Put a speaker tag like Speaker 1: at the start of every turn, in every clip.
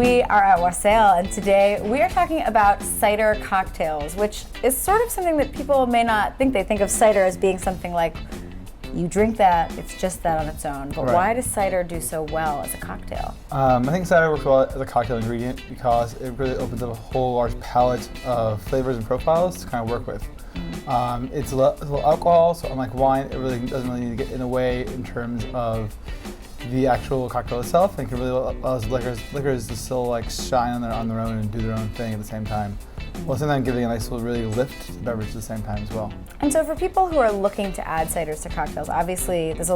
Speaker 1: We are at Wassail, and today we are talking about cider cocktails, which is sort of something that people may not think. They think of cider as being something like, you drink that, it's just that on its own. But why does cider do so well as a cocktail?
Speaker 2: I think cider works well as a cocktail ingredient because it really opens up a whole large palette of flavors and profiles to kind of work with. It's a little alcohol, so unlike wine, it really doesn't really need to get in the way in terms of the actual cocktail itself, and can really allow liquors to still like shine on their own and do their own thing at the same time. While sometimes giving a nice little really lift to the beverage at the same time as well.
Speaker 1: And so for people who are looking to add ciders to cocktails, obviously there's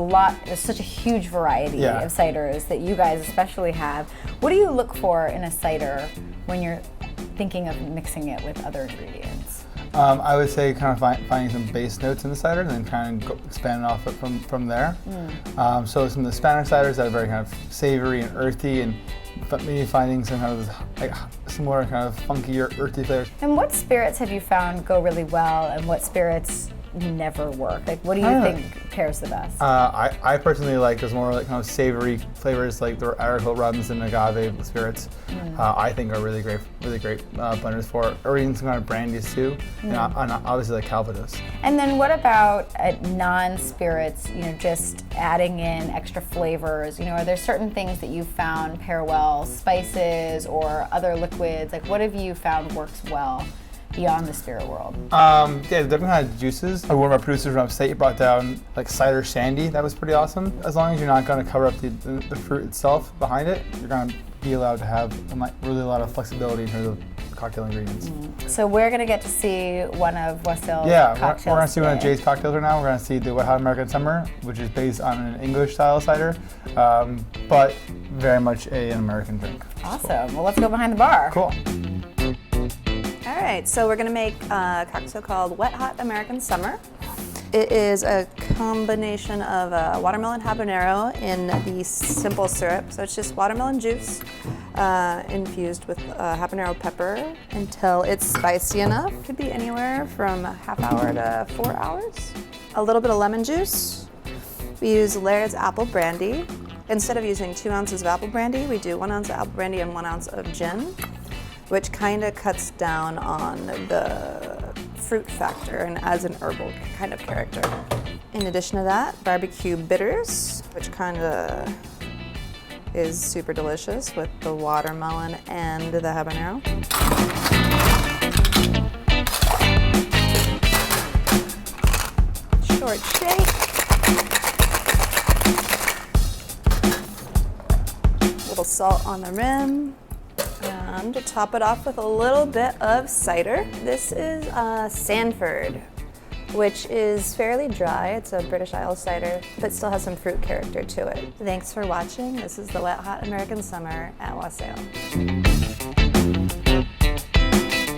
Speaker 1: such a huge variety of ciders that you guys especially have. What do you look for in a cider when you're thinking of mixing it with other ingredients?
Speaker 2: I would say kind of finding some base notes in the cider and then kind of expanding off it from there. So some of the Spanish ciders that are very kind of savory and earthy, and maybe finding some kind of like similar kind of funky or earthy flavors.
Speaker 1: And what spirits have you found go really well, and what spirits never work? Like, what do you think pairs the best?
Speaker 2: I personally like those more like kind of savory flavors, like the agricole rums and agave spirits. I think are really great blenders for, or even some kind of brandies too, and obviously like Calvados.
Speaker 1: And then what about non-spirits? You know, just adding in extra flavors. You know, are there certain things that you've found pair well, spices or other liquids? Like, what have you found works well beyond the spirit world?
Speaker 2: Different kind of juices. Like one of our producers from upstate brought down like cider shandy. That was pretty awesome. As long as you're not going to cover up the fruit itself behind it, you're going to be allowed to have really a lot of flexibility in terms of cocktail ingredients.
Speaker 1: So we're going to get to see one of Wassail's cocktails.
Speaker 2: We're going to see one of Jay's cocktails right now. We're going to see the Wet Hot American Summer, which is based on an English style cider, but very much an American drink.
Speaker 1: Awesome. Well, let's go behind the bar.
Speaker 2: Cool.
Speaker 3: All right, so we're gonna make a cocktail called Wet Hot American Summer. It is a combination of watermelon habanero in the simple syrup. So it's just watermelon juice infused with habanero pepper until it's spicy enough. Could be anywhere from a half hour to 4 hours. A little bit of lemon juice. We use Laird's apple brandy. Instead of using 2 ounces of apple brandy, we do 1 ounce of apple brandy and 1 ounce of gin, which kind of cuts down on the fruit factor and adds an herbal kind of character. In addition to that, barbecue bitters, which kind of is super delicious with the watermelon and the habanero. Short shake. A little salt on the rim. To top it off with a little bit of cider. This is Sanford, which is fairly dry. It's a British Isles cider, but still has some fruit character to it. Thanks for watching. This is the Wet Hot American Summer at Wassail.